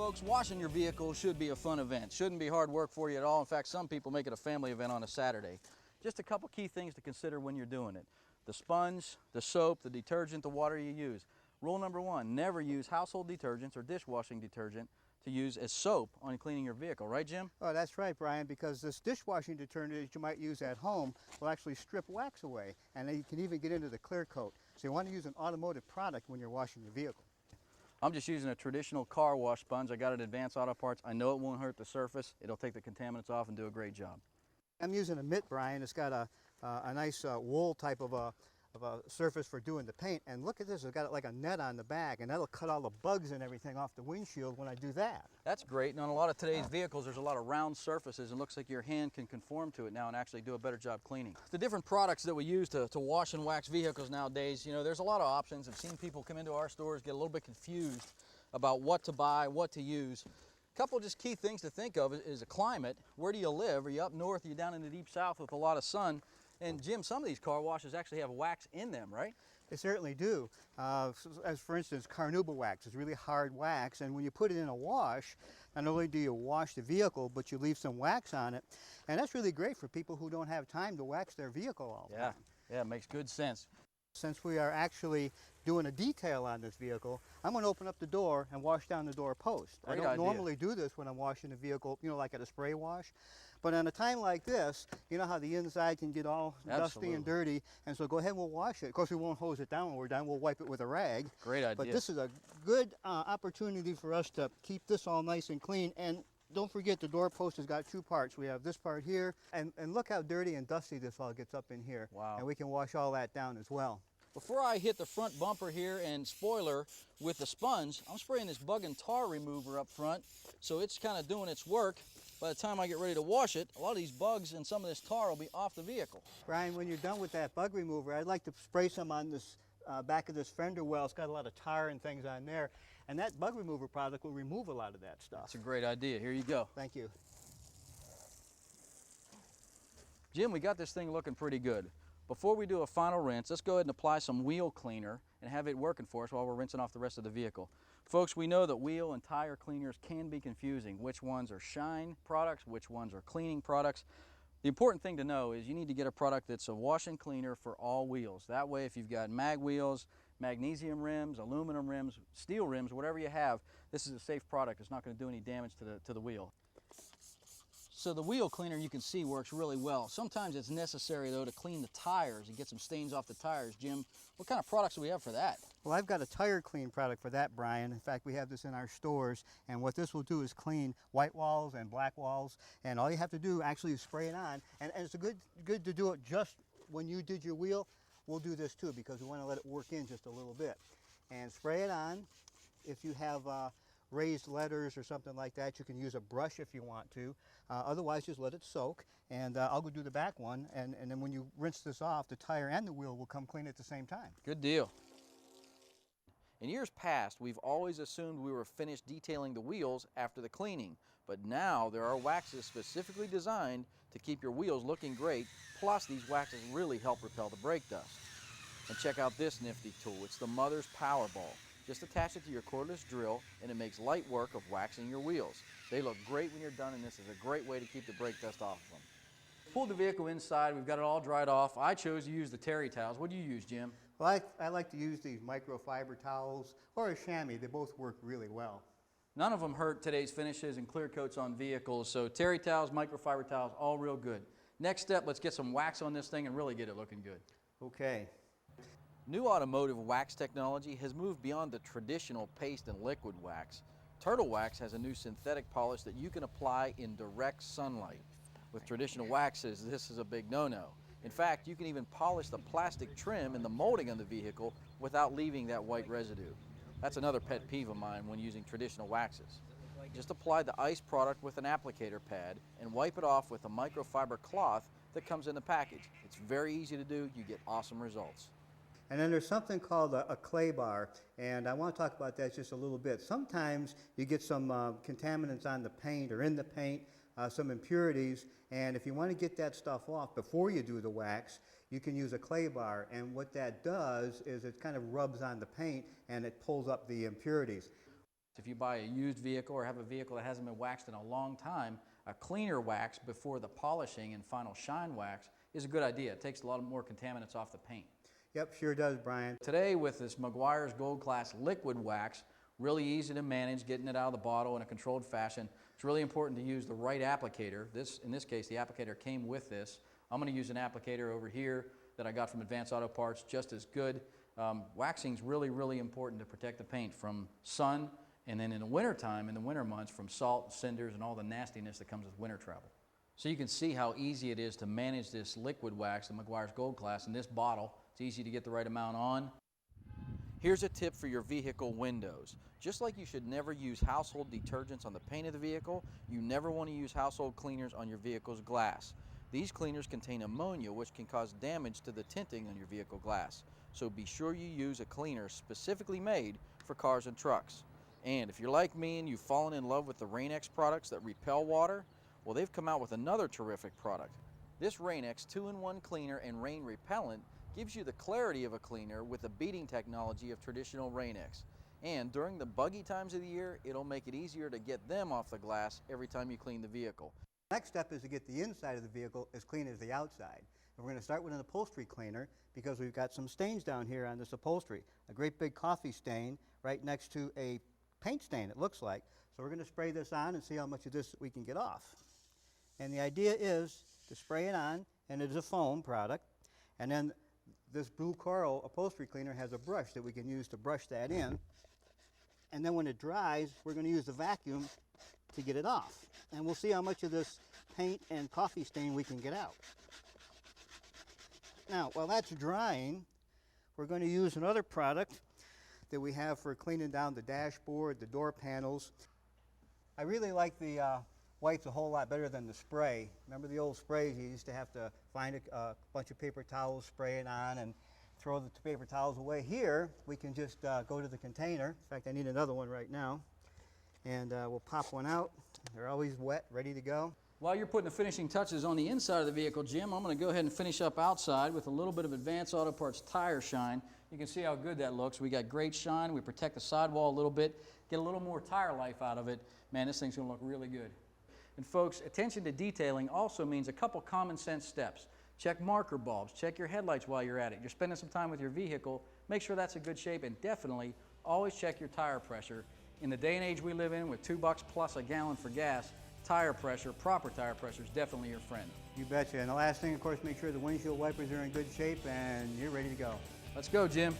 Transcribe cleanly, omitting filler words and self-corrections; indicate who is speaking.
Speaker 1: Folks, washing your vehicle should be a fun event. Shouldn't be hard work for you at all. In fact, some people make it a family event on a Saturday. Just a couple key things to consider when you're doing it. The sponge, the soap, the detergent, the water you use. Rule number one, never use household detergents or dishwashing detergent to use as soap on cleaning your vehicle. Right, Jim?
Speaker 2: Oh, that's right, Brian, because this dishwashing detergent that you might use at home will actually strip wax away, and then you can even get into the clear coat. So you want to use an automotive product when you're washing your vehicle.
Speaker 1: I'm just using a traditional car wash sponge. I got it at Advanced Auto Parts. I know it won't hurt the surface. It'll take the contaminants off and do a great job.
Speaker 2: I'm using a mitt, Brian. It's got a nice wool type of a surface for doing the paint. And look at this, it's got like a net on the back, and that'll cut all the bugs and everything off the windshield when I do that.
Speaker 1: That's great. And on a lot of today's vehicles, there's a lot of round surfaces, and it looks like your hand can conform to it now and actually do a better job cleaning. The different products that we use to wash and wax vehicles nowadays, you know, there's a lot of options. I've seen people come into our stores, get a little bit confused about what to buy, what to use. A couple just key things to think of is a climate. Where do you live? Are you up north? Are you down in the deep south with a lot of sun? And Jim, some of these car washes actually have wax in them, right?
Speaker 2: They certainly do. As for instance, carnauba wax is really hard wax, and when you put it in a wash, not only do you wash the vehicle, but you leave some wax on it. And that's really great for people who don't have time to wax their vehicle all the time.
Speaker 1: Yeah, it makes good sense.
Speaker 2: Since we are actually doing a detail on this vehicle, I'm going to open up the door and wash down the door post.
Speaker 1: Great
Speaker 2: I don't
Speaker 1: idea.
Speaker 2: normally do this when I'm washing the vehicle, you know, like at a spray wash. But on a time like this, you know how the inside can get all dusty and dirty, and so go ahead and we'll wash it. Of course, we won't hose it down when we're done. We'll wipe it with a rag.
Speaker 1: Great idea.
Speaker 2: But this is a good opportunity for us to keep this all nice and clean. And don't forget, the door post has got two parts. We have this part here, and look how dirty and dusty this all gets up in here.
Speaker 1: Wow.
Speaker 2: And we can wash all that down as well.
Speaker 1: Before I hit the front bumper here and spoiler with the sponge, I'm spraying this bug and tar remover up front, so it's kind of doing its work. By the time I get ready to wash it, a lot of these bugs and some of this tar will be off the vehicle.
Speaker 2: Brian, when you're done with that bug remover, I'd like to spray some on this back of this fender well. It's got a lot of tar and things on there, and that bug remover product will remove a lot of that stuff.
Speaker 1: That's a great idea. Here you go.
Speaker 2: Thank you.
Speaker 1: Jim, we got this thing looking pretty good. Before we do a final rinse, let's go ahead and apply some wheel cleaner and have it working for us while we're rinsing off the rest of the vehicle. Folks, we know that wheel and tire cleaners can be confusing. Which ones are shine products, which ones are cleaning products. The important thing to know is you need to get a product that's a wash and cleaner for all wheels. That way, if you've got mag wheels, magnesium rims, aluminum rims, steel rims, whatever you have, this is a safe product. It's not going to do any damage to the wheel. So the wheel cleaner, you can see, works really well. Sometimes it's necessary, though, to clean the tires and get some stains off the tires. Jim, what kind of products do we have for that?
Speaker 2: Well, I've got a tire clean product for that, Brian. In fact, we have this in our stores, and what this will do is clean white walls and black walls, and all you have to do actually is spray it on. And it's good to do it just when you did your wheel. We'll do this too, because we want to let it work in just a little bit. And spray it on. If you have raised letters or something like that, you can use a brush if you want to. Otherwise, just let it soak, and I'll go do the back one, and then when you rinse this off, the tire and the wheel will come clean at the same time.
Speaker 1: Good deal. In years past, we've always assumed we were finished detailing the wheels after the cleaning, but now there are waxes specifically designed to keep your wheels looking great, plus these waxes really help repel the brake dust. And check out this nifty tool. It's the Mother's Powerball. Just attach it to your cordless drill, and it makes light work of waxing your wheels. They look great when you're done, and this is a great way to keep the brake dust off of them. Pulled the vehicle inside. We've got it all dried off. I chose to use the terry towels. What do you use, Jim?
Speaker 2: Well, I like to use these microfiber towels or a chamois. They both work really well.
Speaker 1: None of them hurt today's finishes and clear coats on vehicles, so terry towels, microfiber towels, all real good. Next step, let's get some wax on this thing and really get it looking good.
Speaker 2: Okay.
Speaker 1: New automotive wax technology has moved beyond the traditional paste and liquid wax. Turtle Wax has a new synthetic polish that you can apply in direct sunlight. With traditional waxes, this is a big no-no. In fact, you can even polish the plastic trim and the molding on the vehicle without leaving that white residue. That's another pet peeve of mine when using traditional waxes. Just apply the ice product with an applicator pad and wipe it off with a microfiber cloth that comes in the package. It's very easy to do. You get awesome results.
Speaker 2: And then there's something called a clay bar, and I want to talk about that just a little bit. Sometimes you get some contaminants on the paint or in the paint, some impurities, and if you want to get that stuff off before you do the wax, you can use a clay bar, and what that does is it kind of rubs on the paint and it pulls up the impurities.
Speaker 1: If you buy a used vehicle or have a vehicle that hasn't been waxed in a long time, a cleaner wax before the polishing and final shine wax is a good idea. It takes a lot more contaminants off the paint.
Speaker 2: Yep, sure does, Brian.
Speaker 1: Today with this Meguiar's Gold Class liquid wax, really easy to manage, getting it out of the bottle in a controlled fashion. It's really important to use the right applicator. In this case, the applicator came with this. I'm going to use an applicator over here that I got from Advanced Auto Parts, just as good. Waxing is really, really important to protect the paint from sun, and then in the wintertime, in the winter months, from salt, cinders, and all the nastiness that comes with winter travel. So you can see how easy it is to manage this liquid wax, the Meguiar's Gold Class, in this bottle. It's easy to get the right amount on. Here's a tip for your vehicle windows. Just like you should never use household detergents on the paint of the vehicle, you never want to use household cleaners on your vehicle's glass. These cleaners contain ammonia, which can cause damage to the tinting on your vehicle glass. So be sure you use a cleaner specifically made for cars and trucks. And if you're like me and you've fallen in love with the Rain-X products that repel water, well, they've come out with another terrific product. This Rain-X 2-in-1 cleaner and rain repellent gives you the clarity of a cleaner with the beading technology of traditional Rain-X. And during the buggy times of the year, it'll make it easier to get them off the glass every time you clean the vehicle.
Speaker 2: Next step is to get the inside of the vehicle as clean as the outside. And we're going to start with an upholstery cleaner because we've got some stains down here on this upholstery. A great big coffee stain right next to a paint stain, it looks like. So we're going to spray this on and see how much of this we can get off. And the idea is to spray it on, and it is a foam product. And then this Blue Coral upholstery cleaner has a brush that we can use to brush that in. And then when it dries, we're going to use the vacuum to get it off. And we'll see how much of this paint and coffee stain we can get out. Now, while that's drying, we're going to use another product that we have for cleaning down the dashboard, the door panels. I really like the wipes a whole lot better than the spray. Remember the old sprays? You used to have to find a bunch of paper towels, spray it on, and throw the paper towels away. Here, we can just go to the container. In fact, I need another one right now. And we'll pop one out. They're always wet, ready to go.
Speaker 1: While you're putting the finishing touches on the inside of the vehicle, Jim, I'm going to go ahead and finish up outside with a little bit of Advanced Auto Parts tire shine. You can see how good that looks. We got great shine. We protect the sidewall a little bit, get a little more tire life out of it. Man, this thing's going to look really good. And folks, attention to detailing also means a couple common sense steps. Check marker bulbs, check your headlights while you're at it. You're spending some time with your vehicle, make sure that's in good shape, and definitely always check your tire pressure. In the day and age we live in, with $2 plus a gallon for gas, tire pressure, proper tire pressure is definitely your friend.
Speaker 2: You betcha. And the last thing, of course, make sure the windshield wipers are in good shape and you're ready to go.
Speaker 1: Let's go, Jim.